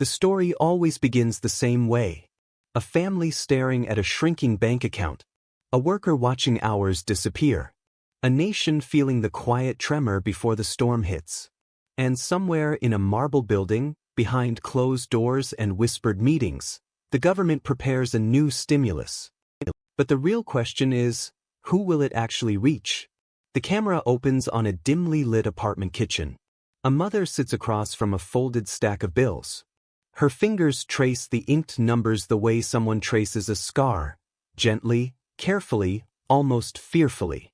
The story always begins the same way. A family staring at a shrinking bank account. A worker watching hours disappear. A nation feeling the quiet tremor before the storm hits. And somewhere in a marble building, behind closed doors and whispered meetings, the government prepares a new stimulus. But the real question is, who will it actually reach? The camera opens on a dimly lit apartment kitchen. A mother sits across from a folded stack of bills. Her fingers trace the inked numbers the way someone traces a scar, gently, carefully, almost fearfully.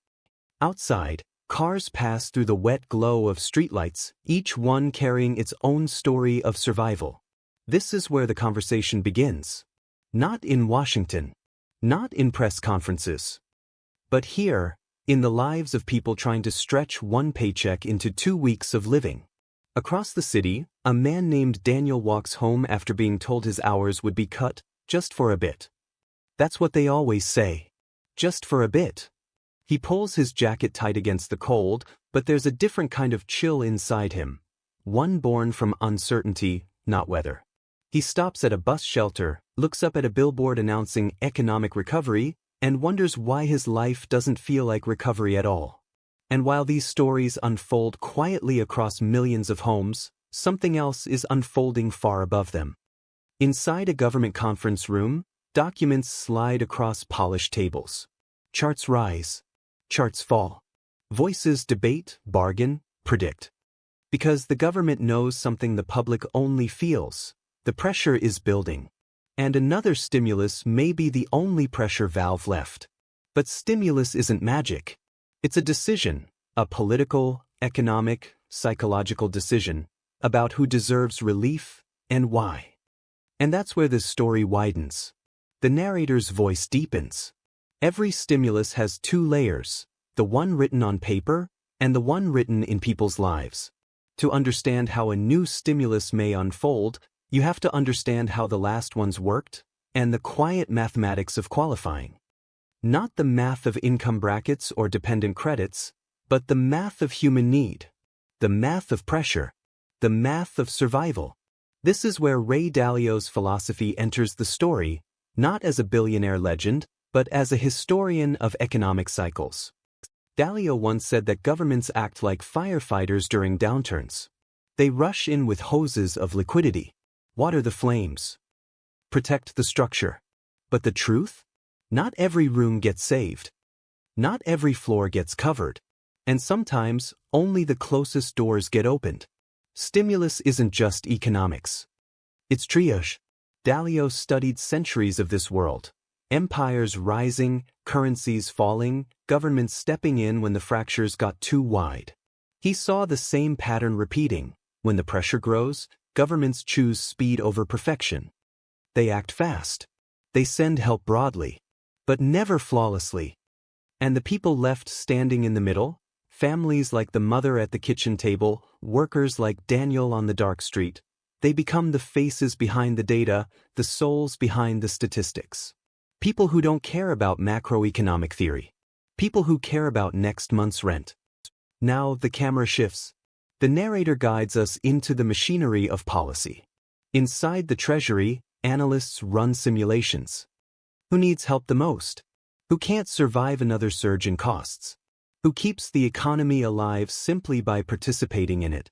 Outside, cars pass through the wet glow of streetlights, each one carrying its own story of survival. This is where the conversation begins. Not in Washington. Not in press conferences. But here, in the lives of people trying to stretch one paycheck into 2 weeks of living. Across the city, a man named Daniel walks home after being told his hours would be cut, just for a bit. That's what they always say. Just for a bit. He pulls his jacket tight against the cold, but there's a different kind of chill inside him. One born from uncertainty, not weather. He stops at a bus shelter, looks up at a billboard announcing economic recovery, and wonders why his life doesn't feel like recovery at all. And while these stories unfold quietly across millions of homes, something else is unfolding far above them. Inside a government conference room, documents slide across polished tables. Charts rise. Charts fall. Voices debate, bargain, predict. Because the government knows something the public only feels. The pressure is building. And another stimulus may be the only pressure valve left. But stimulus isn't magic. It's a decision, a political, economic, psychological decision, about who deserves relief and why. And that's where this story widens. The narrator's voice deepens. Every stimulus has 2 layers, the one written on paper and the one written in people's lives. To understand how a new stimulus may unfold, you have to understand how the last ones worked and the quiet mathematics of qualifying. Not the math of income brackets or dependent credits, but the math of human need, the math of pressure, the math of survival. This is where Ray Dalio's philosophy enters the story, not as a billionaire legend, but as a historian of economic cycles. Dalio once said that governments act like firefighters during downturns. They rush in with hoses of liquidity, water the flames, protect the structure. But the truth? Not every room gets saved. Not every floor gets covered. And sometimes, only the closest doors get opened. Stimulus isn't just economics. It's triage. Dalio studied centuries of this world. Empires rising, currencies falling, governments stepping in when the fractures got too wide. He saw the same pattern repeating. When the pressure grows, governments choose speed over perfection. They act fast. They send help broadly, but never flawlessly. And the people left standing in the middle, families like the mother at the kitchen table, workers like Daniel on the dark street, they become the faces behind the data, the souls behind the statistics. People who don't care about macroeconomic theory. People who care about next month's rent. Now the camera shifts. The narrator guides us into the machinery of policy. Inside the Treasury, analysts run simulations. Who needs help the most? Who can't survive another surge in costs? Who keeps the economy alive simply by participating in it?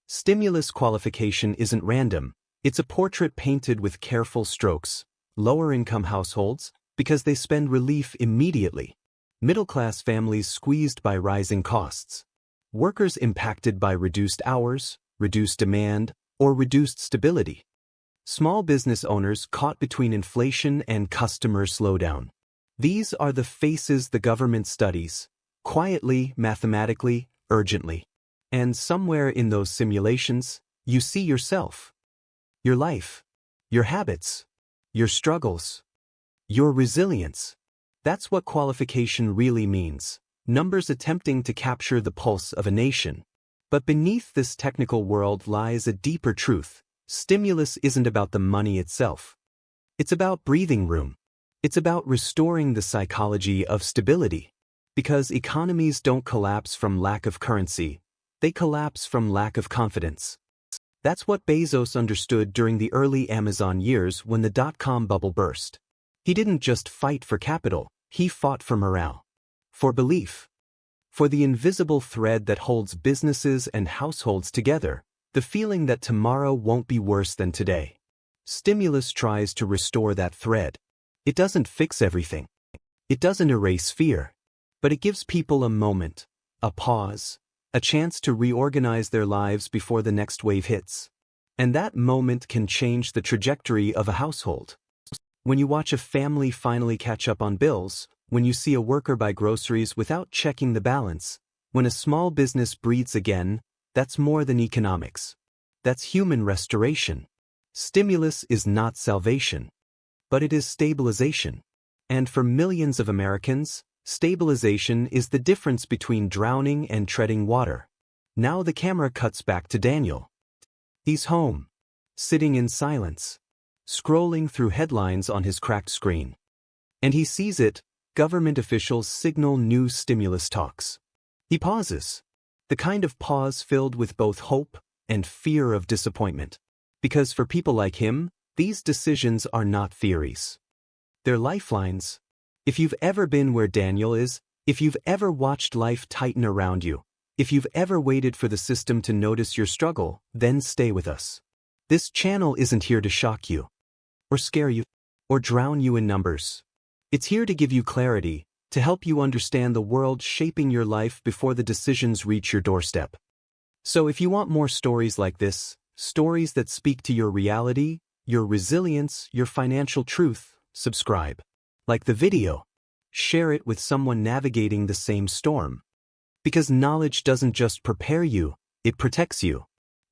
Stimulus qualification isn't random. It's a portrait painted with careful strokes. Lower-income households, because they spend relief immediately. Middle-class families squeezed by rising costs. Workers impacted by reduced hours, reduced demand, or reduced stability. Small business owners caught between inflation and customer slowdown. These are the faces the government studies, quietly, mathematically, urgently. And somewhere in those simulations, you see yourself. Your life. Your habits. Your struggles. Your resilience. That's what qualification really means. Numbers attempting to capture the pulse of a nation. But beneath this technical world lies a deeper truth. Stimulus isn't about the money itself. It's about breathing room. It's about restoring the psychology of stability. Because economies don't collapse from lack of currency. They collapse from lack of confidence. That's what Bezos understood during the early Amazon years when the dot-com bubble burst. He didn't just fight for capital, he fought for morale, for belief, for the invisible thread that holds businesses and households together, the feeling that tomorrow won't be worse than today. Stimulus tries to restore that thread. It doesn't fix everything. It doesn't erase fear. But it gives people a moment, a pause, a chance to reorganize their lives before the next wave hits. And that moment can change the trajectory of a household. When you watch a family finally catch up on bills, when you see a worker buy groceries without checking the balance, when a small business breathes again, that's more than economics. That's human restoration. Stimulus is not salvation, but it is stabilization. And for millions of Americans, stabilization is the difference between drowning and treading water. Now the camera cuts back to Daniel. He's home, sitting in silence, scrolling through headlines on his cracked screen. And he sees it, government officials signal new stimulus talks. He pauses, the kind of pause filled with both hope and fear of disappointment. Because for people like him, these decisions are not theories. They're lifelines. If you've ever been where Daniel is, if you've ever watched life tighten around you, if you've ever waited for the system to notice your struggle, then stay with us. This channel isn't here to shock you, or scare you, or drown you in numbers. It's here to give you clarity, to help you understand the world shaping your life before the decisions reach your doorstep. So if you want more stories like this, stories that speak to your reality, your resilience, your financial truth, subscribe. Like the video. Share it with someone navigating the same storm. Because knowledge doesn't just prepare you, it protects you.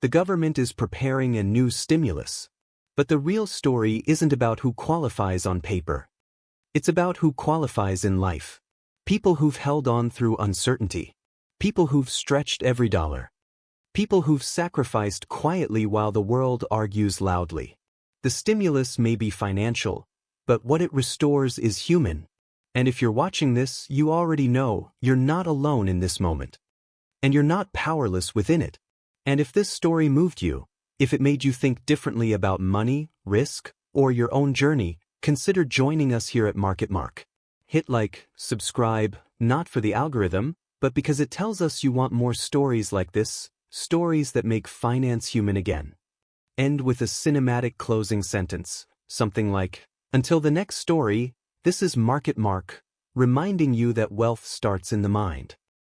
The government is preparing a new stimulus. But the real story isn't about who qualifies on paper. It's about who qualifies in life. People who've held on through uncertainty. People who've stretched every dollar. People who've sacrificed quietly while the world argues loudly. The stimulus may be financial, but what it restores is human. And if you're watching this, you already know you're not alone in this moment. And you're not powerless within it. And if this story moved you, if it made you think differently about money, risk, or your own journey, consider joining us here at Market Mark. Hit like, subscribe, not for the algorithm, but because it tells us you want more stories like this, stories that make finance human again. End with a cinematic closing sentence, something like, until the next story, this is Market Mark, reminding you that wealth starts in the mind.